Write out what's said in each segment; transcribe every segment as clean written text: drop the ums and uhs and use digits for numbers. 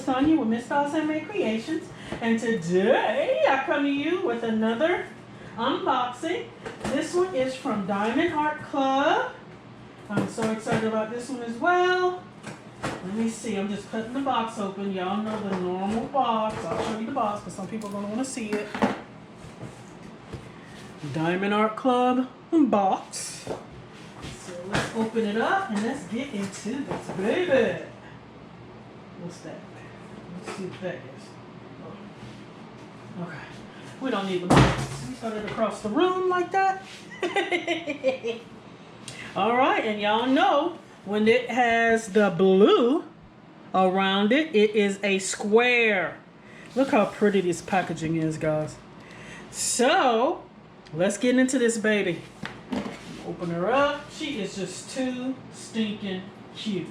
Sonia with Miss Dolls Handmade Creations, and today I come to you with another unboxing. This one is from Diamond Art Club. I'm so excited about this one as well. Let me see, I'm just cutting the box open. Y'all know the normal box. I'll show you the box because some people are going to want to see it. Diamond Art Club box. So let's open it up and let's get into this baby. What's that? Let's see what that is. Oh. Okay. We don't need the box. We got it across the room like that. Alright, and y'all know when it has the blue around it, it is a square. Look how pretty this packaging is, guys. So, let's get into this baby. Open her up. She is just too stinking cute.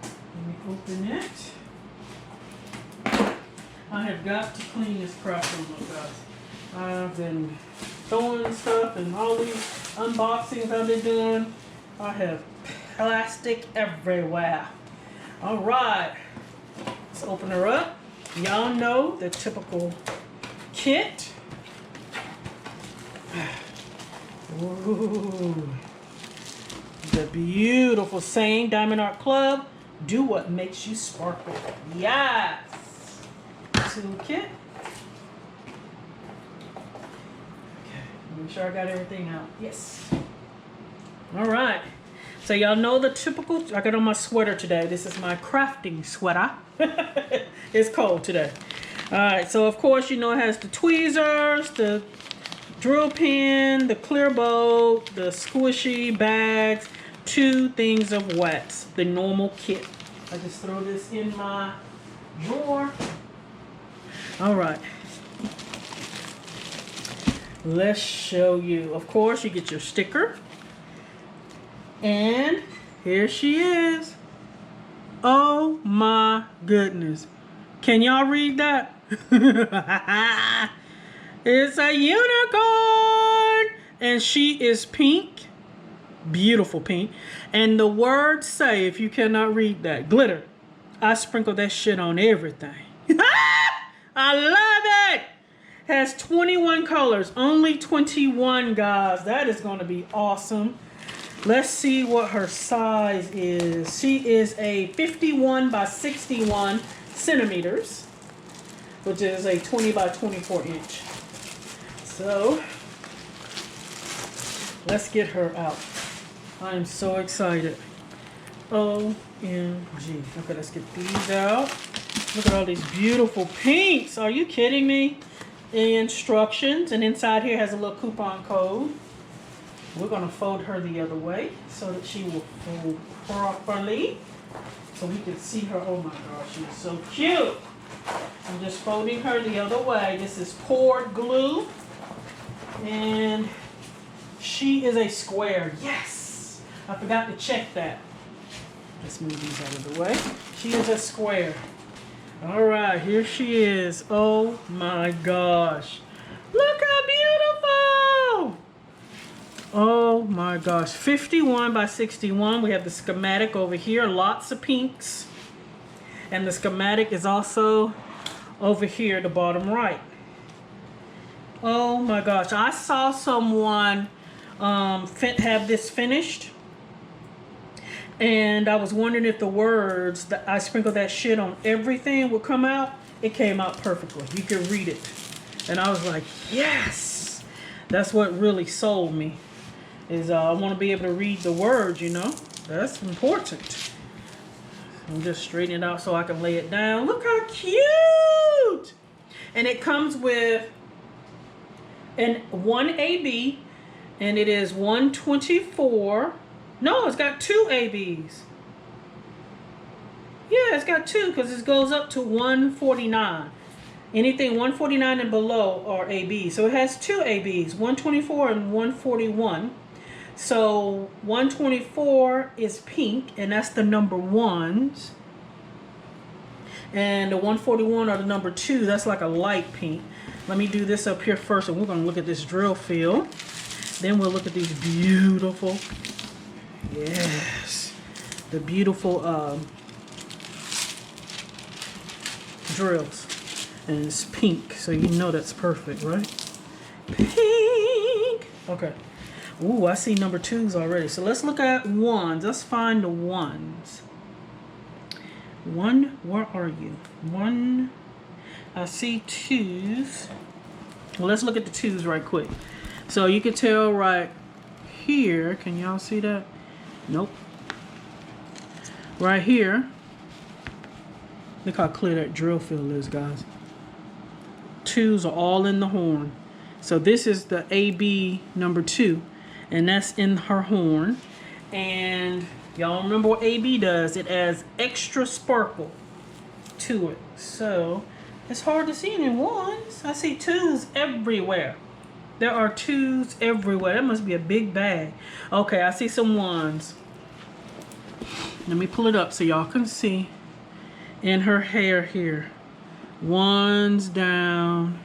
Let me open it. I have got to clean this crap room up, guys. I've been throwing stuff and all these unboxings I've been doing. I have plastic everywhere. Alright. Let's open her up. Y'all know the typical kit. Ooh. The beautiful saying, Diamond Art Club, do what makes you sparkle. Yes. Toolkit. Okay, make sure I got everything out. Yes. All right. So y'all know the typical, I got on my sweater today. This is my crafting sweater. It's cold today. All right, so of course, you know it has the tweezers, the drill pin, the clear bow, the squishy bags, 2 things of wax, the normal kit. I just throw this in my drawer. All right. Let's show you. Of course, you get your sticker. And here she is. Oh my goodness. Can y'all read that? It's a unicorn. And she is pink. Beautiful pink. And the words say, if you cannot read that, glitter. I sprinkle that shit on everything. I love it. Has 21 colors. Only 21, guys. That is going to be awesome. Let's see what her size is. She is a 51 by 61 centimeters, which is a 20 by 24 inch. So, let's get her out. I am so excited. OMG. Okay, let's get these out. Look at all these beautiful pinks. Are you kidding me? The instructions. And inside here has a little coupon code. We're going to fold her the other way so that she will fold properly. So we can see her. Oh my gosh, she is so cute. I'm just folding her the other way. This is poured glue. And she is a square. Yes! I forgot to check that. Let's move these out of the way. She is a square. Alright, here she is. Oh my gosh. Look how beautiful! Oh my gosh. 51 by 61. We have the schematic over here. Lots of pinks. And the schematic is also over here, the bottom right. Oh my gosh. I saw someone have this finished. And I was wondering if the words that I sprinkled that shit on everything would come out. It came out perfectly. You could read it. And I was like, yes! That's what really sold me. Is I want to be able to read the words, you know. That's important. I'm just straightening it out so I can lay it down. Look how cute! And it comes with one AB. And it is 124. No, it's got 2 ABs. Yeah, it's got 2 because it goes up to 149. Anything 149 and below are ABs. So it has 2 ABs, 124 and 141. So 124 is pink, and that's the number 1s. And the 141 are the number 2. That's like a light pink. Let me do this up here first, and we're going to look at this drill field. Then we'll look at these beautiful, yes, the beautiful drills. And it's pink, so you know that's perfect, right? Pink. Okay. Ooh, I see number 2s already. So let's look at 1s. Let's find the 1s. 1, where are you? 1, I see 2s. Well, let's look at the 2s right quick. So you can tell right here, can y'all see that? Nope. Right here, look how clear that drill field is, guys. 2s are all in the horn. So this is the AB number 2, and that's in her horn. And y'all remember what AB does? It adds extra sparkle to it. So it's hard to see any 1s. I see 2s everywhere. There are 2s everywhere. That must be a big bag. Okay, I see some 1s. Let me pull it up so y'all can see. In her hair here. 1s down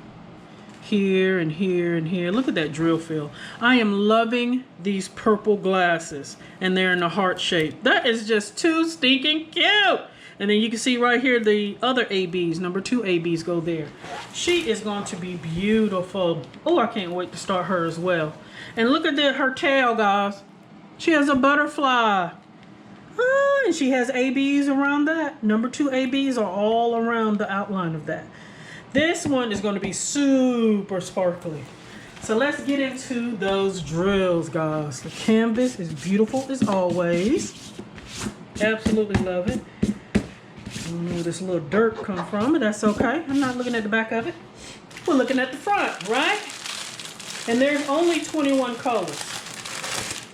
here and here and here. Look at that drill field. I am loving these purple glasses. And they're in the heart shape. That is just too stinking cute. And then you can see right here the other ABs. Number 2 ABs go there. She is going to be beautiful. Oh, I can't wait to start her as well. And look at her tail, guys. She has a butterfly. Oh, and she has ABs around that. Number 2 ABs are all around the outline of that. This one is going to be super sparkly. So let's get into those drills, guys. The canvas is beautiful as always. Absolutely love it. I don't know where this little dirt come from, but that's okay. I'm not looking at the back of it. We're looking at the front, right? And there's only 21 colors.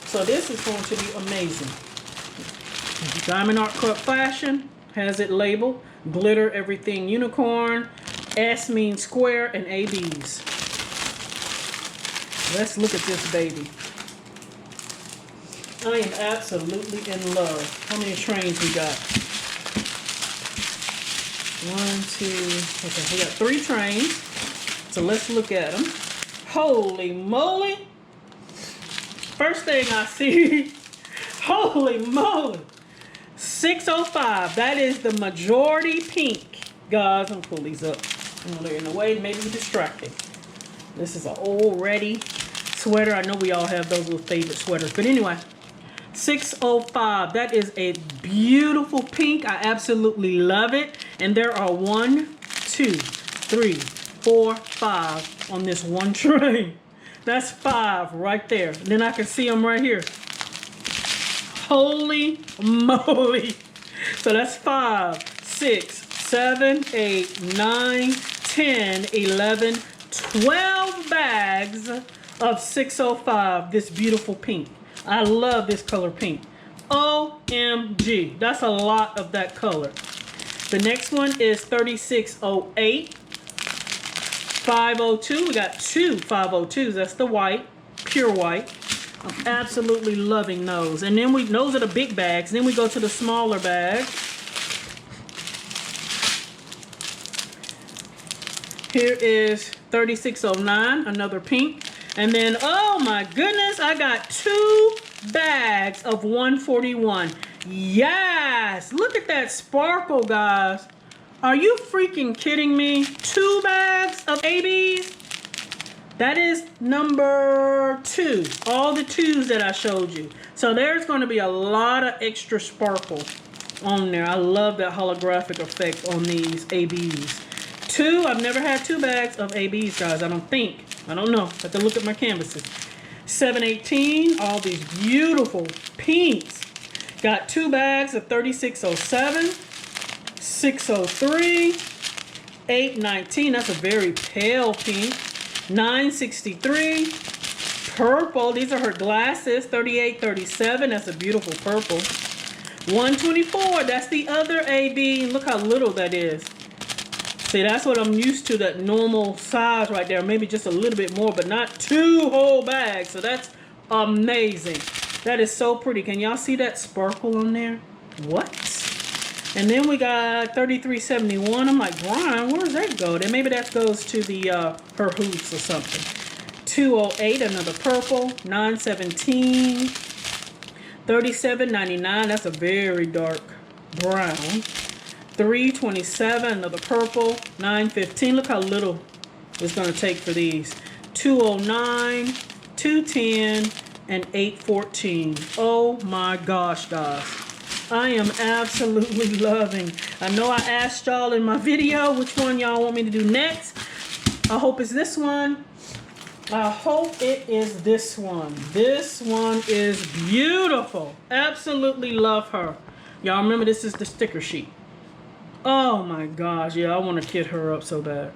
So this is going to be amazing. Diamond Art Club Fashion has it labeled. Glitter Everything Unicorn. S means square and ABs. Let's look at this baby. I am absolutely in love. How many trains we got? 1, 2, okay, we got 3 trains. So let's look at them. Holy moly. First thing I see, holy moly. 605, that is the majority pink. Guys, I'm gonna pull these up. I know they're in the way, maybe we're distracted. This is an old ready sweater. I know we all have those little favorite sweaters, but anyway. 605, that is a beautiful pink. I absolutely love it. And there are 1, 2, 3, 4, 5 on this one train. That's 5 right there. And then I can see them right here. Holy moly. So that's 5, 6, 7, 8, 9, 10, 11, 12 bags of 605, this beautiful pink. I love this color pink. OMG. That's a lot of that color. The next one is 3608. 502. We got 2 502s. That's the white. Pure white. I'm absolutely loving those. And then those are the big bags. Then we go to the smaller bag. Here is 3609. Another pink. And then, oh my goodness, I got 2 bags of 141. Yes! Look at that sparkle, guys. Are you freaking kidding me? 2 bags of ABs? That is number 2. All the 2s that I showed you. So there's going to be a lot of extra sparkle on there. I love that holographic effect on these ABs. 2, I've never had 2 bags of ABs, guys. I don't think. I don't know. I have to look at my canvases. 718, all these beautiful pinks. Got 2 bags of 3607, 603, 819. That's a very pale pink. 963, purple. These are her glasses. 3837. That's a beautiful purple. 124. That's the other AB. Look how little that is. See, that's what I'm used to, that normal size right there. Maybe just a little bit more, but not 2 whole bags. So that's amazing. That is so pretty. Can y'all see that sparkle on there? What? And then we got 3371. I'm like, Brian, where does that go? Then maybe that goes to the her hoops or something. 208, another purple. 917. 3799. That's a very dark brown. $327, another purple, $915. Look how little it's going to take for these. $209, $210, and $814. Oh my gosh, guys. I am absolutely loving. I know I asked y'all in my video which one y'all want me to do next. I hope it's this one. I hope it is this one. This one is beautiful. Absolutely love her. Y'all remember this is the sticker sheet. Oh my gosh. Yeah, I want to kit her up so bad.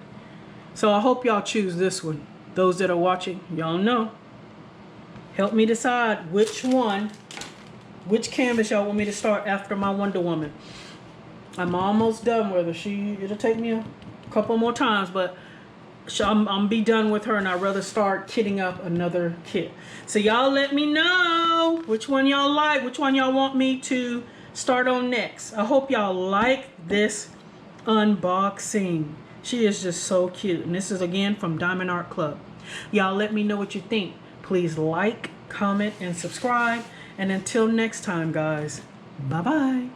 So I hope y'all choose this one. Those that are watching, y'all know. Help me decide which canvas y'all want me to start after my Wonder Woman. I'm almost done with her. It'll take me a couple more times, but I'm be done with her, and I'd rather start kitting up another kit. So y'all let me know which one y'all like, which one y'all want me to start on next. I hope y'all like this unboxing. She is just so cute, and this is again from Diamond Art Club. Y'all let me know what you think. Please like, comment, and subscribe. And until next time, guys, bye-bye.